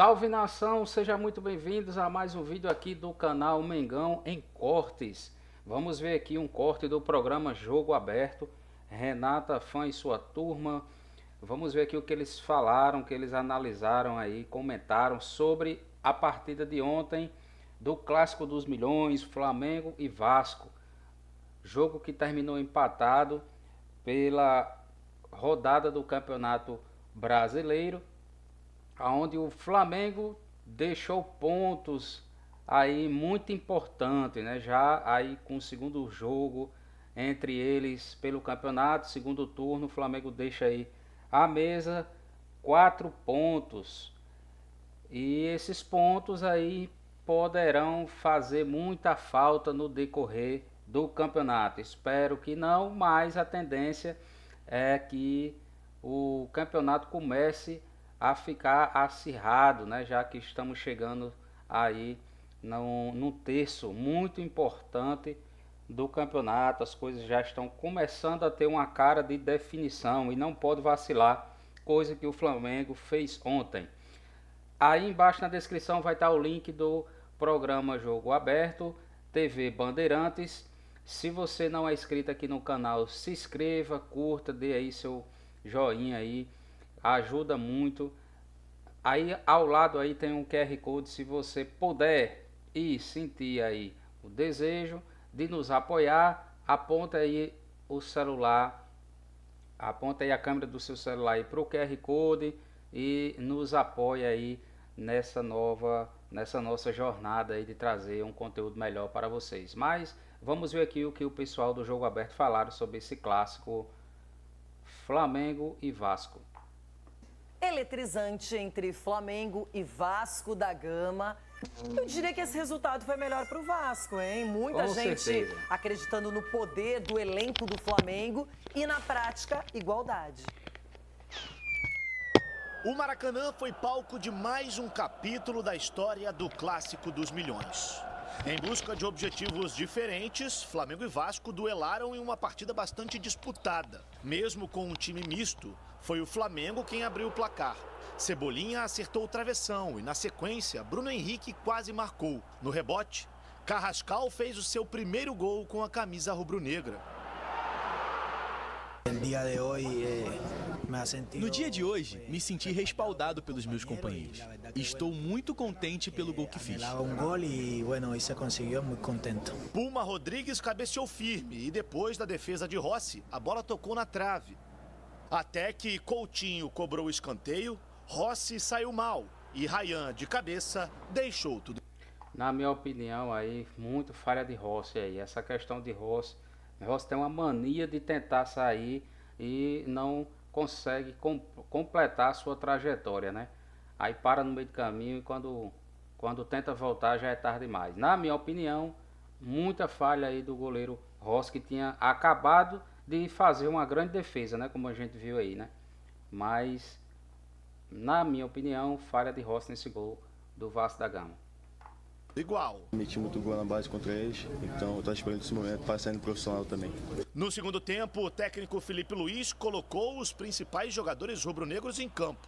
Salve nação, sejam muito bem-vindos a mais um vídeo aqui do canal Mengão em Cortes. Vamos ver aqui um corte do programa Jogo Aberto. Renata Fã e sua turma. Vamos ver aqui o que eles falaram, o que eles analisaram aí, comentaram sobre a partida de ontem do Clássico dos Milhões, Flamengo e Vasco. Jogo que terminou empatado pela rodada do Campeonato Brasileiro, onde o Flamengo deixou pontos aí muito importantes, né? Já aí com o segundo jogo entre eles pelo campeonato, segundo turno, o Flamengo deixa aí a mesa 4 pontos. E esses pontos aí poderão fazer muita falta no decorrer do campeonato. Espero que não, mas a tendência é que o campeonato comece a ficar acirrado, né? Já que estamos chegando aí num terço muito importante do campeonato, as coisas já estão começando a ter uma cara de definição e não pode vacilar, coisa que o Flamengo fez ontem. Aí embaixo na descrição vai estar o link do programa Jogo Aberto, TV Bandeirantes. Se você não é inscrito aqui no canal, se inscreva, curta, dê aí seu joinha aí, ajuda muito. Aí ao lado aí tem um QR Code, se você puder e sentir aí o desejo de nos apoiar, aponta aí o celular, aponta aí a câmera do seu celular aí para o QR Code e nos apoia aí nessa nossa jornada aí de trazer um conteúdo melhor para vocês. Mas vamos ver aqui o que o pessoal do Jogo Aberto falaram sobre esse clássico Flamengo e Vasco. Eletrizante entre Flamengo e Vasco da Gama. Eu diria que esse resultado foi melhor para o Vasco, hein? Muita Com gente certeza. acreditando no poder do elenco do Flamengo e, na prática, igualdade. O Maracanã foi palco de mais um capítulo da história do Clássico dos Milhões. Em busca de objetivos diferentes, Flamengo e Vasco duelaram em uma partida bastante disputada. Mesmo com um time misto, foi o Flamengo quem abriu o placar. Cebolinha acertou o travessão e, na sequência, Bruno Henrique quase marcou. No rebote, Carrascal fez o seu primeiro gol com a camisa rubro-negra. No dia de hoje, me senti respaldado pelos meus companheiros. Estou muito contente pelo gol que fiz. Puma Rodrigues cabeceou firme e depois da defesa de Rossi, a bola tocou na trave. Até que Coutinho cobrou o escanteio, Rossi saiu mal e Ryan, de cabeça, deixou tudo. Na minha opinião aí, muito falha de Rossi aí. Essa questão de Rossi tem uma mania de tentar sair e não consegue completar a sua trajetória, né? Aí para no meio do caminho e quando tenta voltar já é tarde demais. Na minha opinião, muita falha aí do goleiro Rossi, que tinha acabado de fazer uma grande defesa, né? Como a gente viu aí, né? Mas, na minha opinião, falha de Rossi nesse gol do Vasco da Gama. Igual. Meti muito gol na base contra eles, então eu tô esperando esse momento para sair no profissional também. No segundo tempo, o técnico Felipe Luiz colocou os principais jogadores rubro-negros em campo.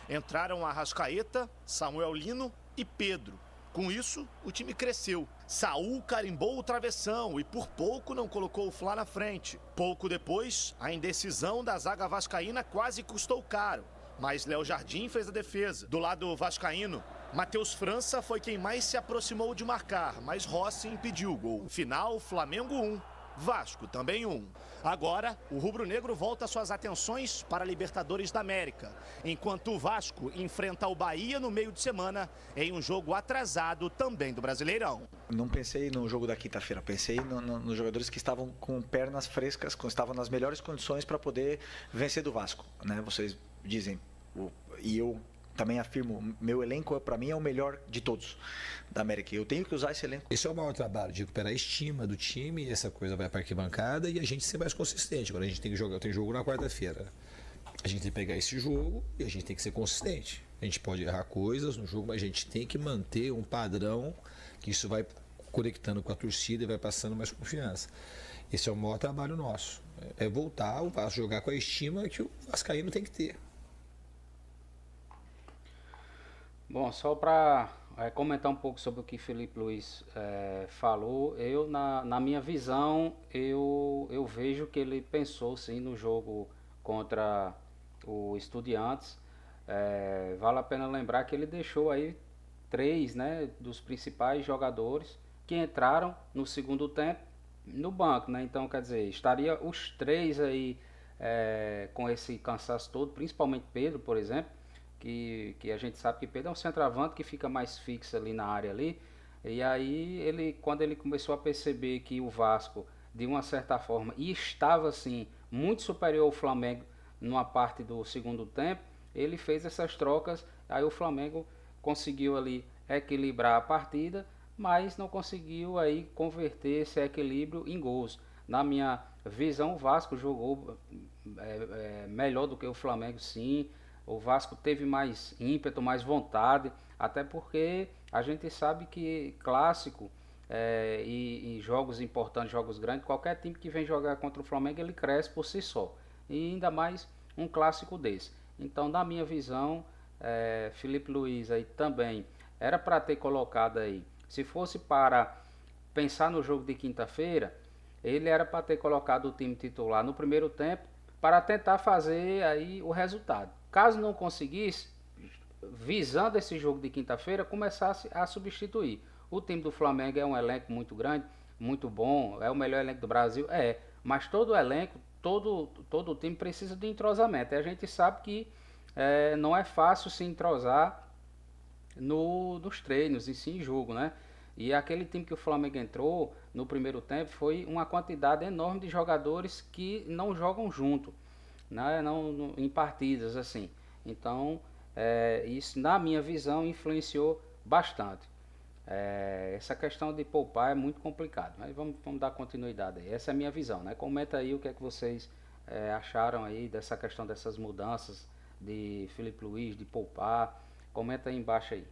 Entraram Arrascaeta, Samuel Lino e Pedro. Com isso, o time cresceu. Saul carimbou o travessão e por pouco não colocou o Fla na frente. Pouco depois, a indecisão da zaga vascaína quase custou caro. Mas Léo Jardim fez a defesa. Do lado vascaíno, Matheus França foi quem mais se aproximou de marcar, mas Rossi impediu o gol. Final, Flamengo 1, Vasco também 1. Agora, o rubro-negro volta suas atenções para a Libertadores da América, enquanto o Vasco enfrenta o Bahia no meio de semana em um jogo atrasado também do Brasileirão. Não pensei no jogo da quinta-feira, pensei nos jogadores que estavam com pernas frescas, que estavam nas melhores condições para poder vencer do Vasco, né? Vocês dizem, e eu também afirmo, meu elenco para mim é o melhor de todos da América. Eu tenho que usar esse elenco. Esse é o maior trabalho, de recuperar a estima do time, essa coisa vai para a arquibancada e a gente ser mais consistente. Agora a gente tem que jogar, tem jogo na quarta-feira. A gente tem que pegar esse jogo e a gente tem que ser consistente. A gente pode errar coisas no jogo, mas a gente tem que manter um padrão que isso vai conectando com a torcida e vai passando mais confiança. Esse é o maior trabalho nosso. É voltar o Vasco a jogar com a estima que o vascaíno tem que ter. Bom, só para comentar um pouco sobre o que Felipe Luiz falou, eu na minha visão, eu vejo que ele pensou sim no jogo contra o Estudiantes. Vale a pena lembrar que ele deixou aí 3, né, dos principais jogadores que entraram no segundo tempo no banco, né? Então, quer dizer, estaria os 3 aí com esse cansaço todo, principalmente Pedro, por exemplo, que a gente sabe que Pedro é um centroavante que fica mais fixo ali na área ali. E aí quando ele começou a perceber que o Vasco, de uma certa forma, estava assim muito superior ao Flamengo numa parte do segundo tempo, ele fez essas trocas. Aí o Flamengo conseguiu ali equilibrar a partida, mas não conseguiu aí converter esse equilíbrio em gols. Na minha visão, o Vasco jogou melhor do que o Flamengo, sim. O Vasco teve mais ímpeto, mais vontade, até porque a gente sabe que clássico e jogos importantes, jogos grandes, qualquer time que vem jogar contra o Flamengo, ele cresce por si só. E ainda mais um clássico desse. Então, na minha visão, Felipe Luiz aí também era para ter colocado aí, se fosse para pensar no jogo de quinta-feira, ele era para ter colocado o time titular no primeiro tempo para tentar fazer aí o resultado. Caso não conseguisse, visando esse jogo de quinta-feira, começasse a substituir. O time do Flamengo é um elenco muito grande, muito bom, é o melhor elenco do Brasil, mas todo elenco, todo time precisa de entrosamento. E a gente sabe que não é fácil se entrosar nos treinos e sim em jogo, né? E aquele time que o Flamengo entrou no primeiro tempo foi uma quantidade enorme de jogadores que não jogam junto, né? Em partidas assim. Então, isso na minha visão influenciou bastante. Essa questão de poupar é muito complicado, mas vamos dar continuidade aí. Essa é a minha visão, né? Comenta aí o que é que vocês acharam aí dessa questão dessas mudanças de Felipe Luiz, de poupar. Comenta aí embaixo aí.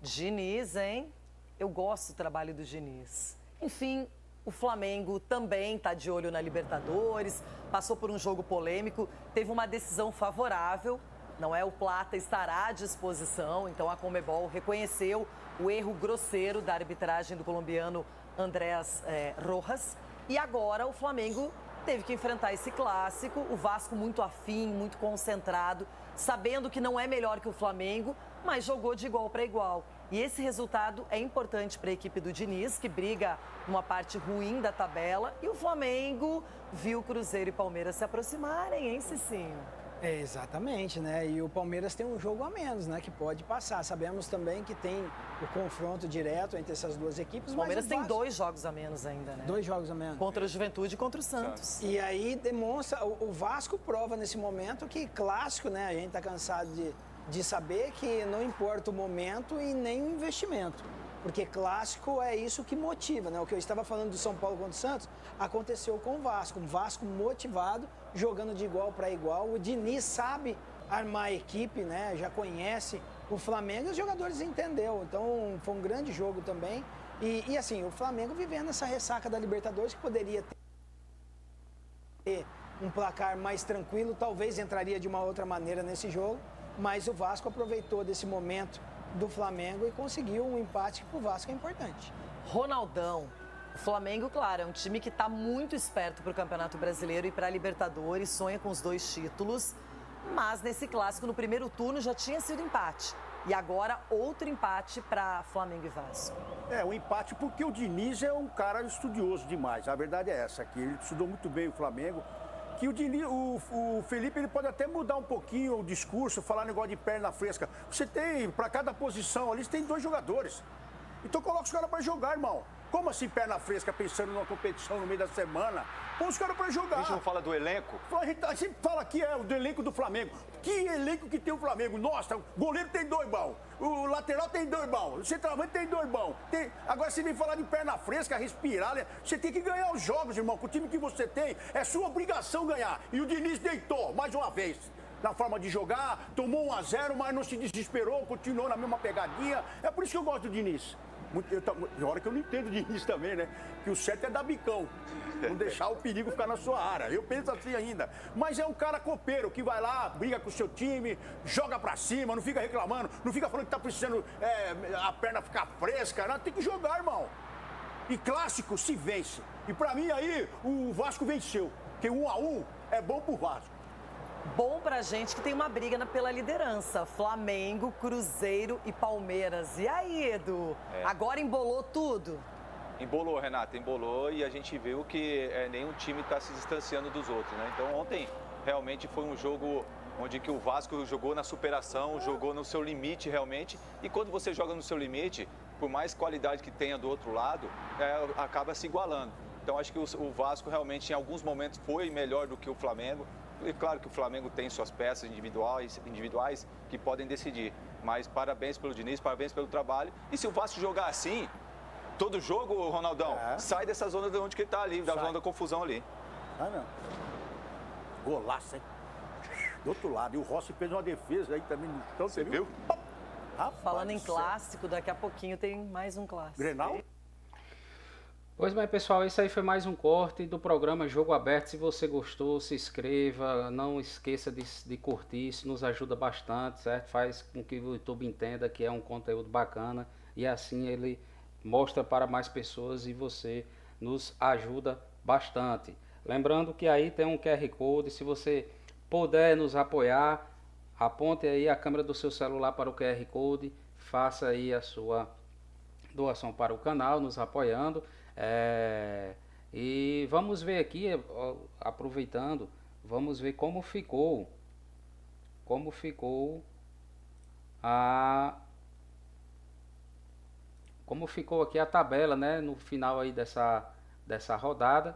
Diniz, hein? Eu gosto do trabalho do Diniz. Enfim, o Flamengo também está de olho na Libertadores, passou por um jogo polêmico, teve uma decisão favorável, não é? O Plata estará à disposição, então a Conmebol reconheceu o erro grosseiro da arbitragem do colombiano Andrés Rojas. E agora o Flamengo teve que enfrentar esse clássico, o Vasco muito afim, muito concentrado, sabendo que não é melhor que o Flamengo, mas jogou de igual para igual. E esse resultado é importante para a equipe do Diniz, que briga numa parte ruim da tabela. E o Flamengo viu Cruzeiro e Palmeiras se aproximarem, hein, Cicinho? Exatamente, né? E o Palmeiras tem um jogo a menos, né? Que pode passar. Sabemos também que tem o confronto direto entre essas duas equipes. O Palmeiras tem 2 jogos a menos ainda, né? 2 jogos a menos. Contra o Juventude e contra o Santos. E aí demonstra, o Vasco prova nesse momento que clássico, né? A gente tá cansado de saber que não importa o momento e nem o investimento. Porque clássico é isso que motiva, né? O que eu estava falando do São Paulo contra o Santos aconteceu com o Vasco. Um Vasco motivado, jogando de igual para igual. O Diniz sabe armar a equipe, né? Já conhece o Flamengo e os jogadores entenderam. Então foi um grande jogo também. E assim, o Flamengo vivendo essa ressaca da Libertadores, que poderia ter um placar mais tranquilo, talvez entraria de uma outra maneira nesse jogo. Mas o Vasco aproveitou desse momento do Flamengo e conseguiu um empate que para o Vasco é importante. Ronaldão, o Flamengo, claro, é um time que está muito esperto para o Campeonato Brasileiro e para a Libertadores, sonha com os 2 títulos, mas nesse clássico, no primeiro turno, já tinha sido empate. E agora, outro empate para Flamengo e Vasco. Um empate porque o Diniz é um cara estudioso demais, a verdade é essa, que ele estudou muito bem o Flamengo. Que o Felipe ele pode até mudar um pouquinho o discurso, falar negócio de perna fresca. Você tem, para cada posição ali, você tem 2 jogadores. Então coloca os caras para jogar, irmão. Como assim perna fresca, pensando numa competição no meio da semana? Põe os caras para jogar. A gente não fala do elenco? A gente fala que é do elenco do Flamengo. Que elenco que tem o Flamengo? Nossa, o goleiro tem 2 bons. O lateral tem 2 bons. O centroavante tem 2 bons. Agora você vem falar de perna fresca, respirar. Né? Você tem que ganhar os jogos, irmão. Com o time que você tem, é sua obrigação ganhar. E o Diniz deitou, mais uma vez. Na forma de jogar, tomou 1-0, mas não se desesperou, continuou na mesma pegadinha. É por isso que eu gosto do Diniz. Tem hora que eu não entendo de Diniz também, né? Que o certo é dar bicão. Não deixar o perigo ficar na sua área. Eu penso assim ainda. Mas é um cara copeiro que vai lá, briga com o seu time, joga pra cima, não fica reclamando, não fica falando que tá precisando a perna ficar fresca. Não, tem que jogar, irmão. E clássico se vence. E pra mim aí, o Vasco venceu. Porque 1-1 é bom pro Vasco. Bom pra gente que tem uma briga pela liderança. Flamengo, Cruzeiro e Palmeiras. E aí, Edu? Agora embolou tudo? Embolou, Renata, embolou e a gente viu que nenhum time está se distanciando dos outros, né? Então ontem realmente foi um jogo onde que o Vasco jogou na superação, jogou no seu limite realmente. E quando você joga no seu limite, por mais qualidade que tenha do outro lado, acaba se igualando. Então acho que o Vasco realmente em alguns momentos foi melhor do que o Flamengo. E claro que o Flamengo tem suas peças individuais que podem decidir. Mas parabéns pelo Diniz, parabéns pelo trabalho. E se o Vasco jogar assim, todo jogo, Ronaldão, sai dessa zona de onde que ele está ali, da zona da confusão ali. Não. Golaço, hein? Do outro lado. E o Rossi fez uma defesa aí também no chão. Você viu? Rapaz, falando em clássico, daqui a pouquinho tem mais um clássico. Grenal? Pois bem, pessoal, esse aí foi mais um corte do programa Jogo Aberto. Se você gostou, se inscreva, não esqueça de curtir, isso nos ajuda bastante, certo? Faz com que o YouTube entenda que é um conteúdo bacana e assim ele mostra para mais pessoas e você nos ajuda bastante. Lembrando que aí tem um QR Code, se você puder nos apoiar, aponte aí a câmera do seu celular para o QR Code, faça aí a sua doação para o canal, nos apoiando. E vamos ver aqui, aproveitando, vamos ver como ficou aqui a tabela, né, no final aí dessa rodada.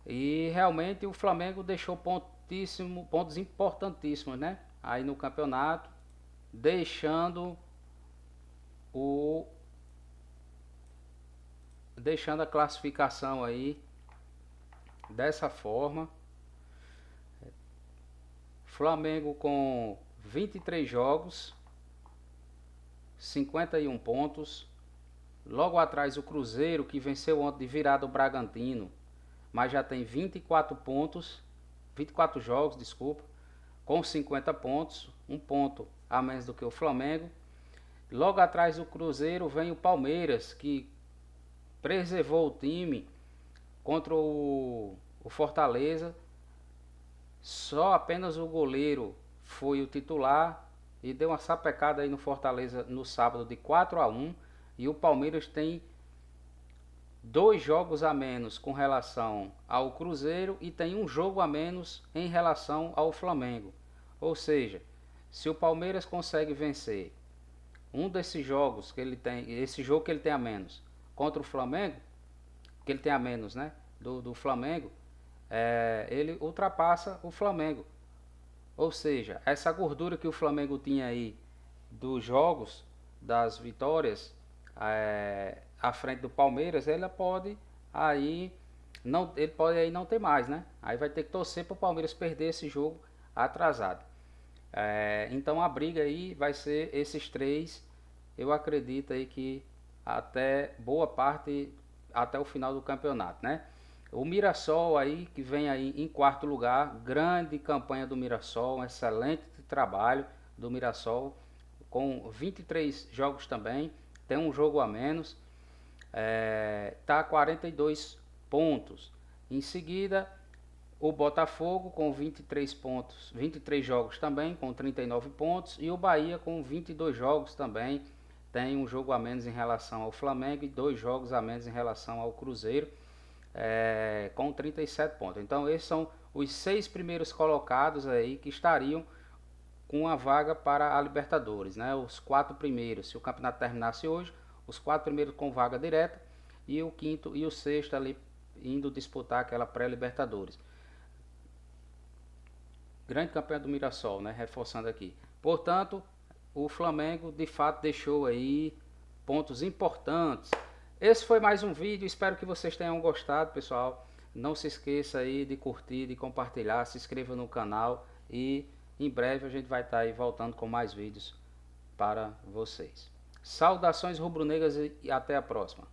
E realmente o Flamengo deixou pontos importantíssimos, né, aí no campeonato, deixando a classificação aí dessa forma. Flamengo com 23 jogos, 51 pontos. Logo atrás o Cruzeiro, que venceu ontem de virada o Bragantino, mas já tem 24 jogos, desculpa, com 50 pontos, um ponto a menos do que o Flamengo. Logo atrás do Cruzeiro vem o Palmeiras, que preservou o time contra o Fortaleza. Só apenas o goleiro foi o titular e deu uma sapecada aí no Fortaleza no sábado de 4-1. E o Palmeiras tem 2 jogos a menos com relação ao Cruzeiro e tem um jogo a menos em relação ao Flamengo. Ou seja, se o Palmeiras consegue vencer um desses jogos que ele tem, esse jogo que ele tem a menos contra o Flamengo, que ele tem a menos, né, do Flamengo, ele ultrapassa o Flamengo. Ou seja, essa gordura que o Flamengo tinha aí dos jogos, das vitórias, à frente do Palmeiras, ele pode aí não ter mais, né? Aí vai ter que torcer para o Palmeiras perder esse jogo atrasado. Então a briga aí vai ser esses 3. Eu acredito aí que até boa parte, até o final do campeonato, né? O Mirassol aí, que vem aí em 4º lugar, grande campanha do Mirassol, um excelente trabalho do Mirassol, com 23 jogos também, tem um jogo a menos, tá 42 pontos. Em seguida, o Botafogo com 23 pontos, 23 jogos também, com 39 pontos, e o Bahia com 22 jogos também, tem um jogo a menos em relação ao Flamengo e 2 jogos a menos em relação ao Cruzeiro, com 37 pontos. Então esses são os 6 primeiros colocados aí que estariam com a vaga para a Libertadores, né? Os 4 primeiros, se o campeonato terminasse hoje, os 4 primeiros com vaga direta e o 5º e o 6º ali indo disputar aquela pré-Libertadores. Grande campanha do Mirassol, né? Reforçando aqui. Portanto, o Flamengo de fato deixou aí pontos importantes. Esse foi mais um vídeo, espero que vocês tenham gostado, pessoal. Não se esqueça aí de curtir, de compartilhar, se inscreva no canal e em breve a gente vai estar aí voltando com mais vídeos para vocês. Saudações rubro-negras e até a próxima.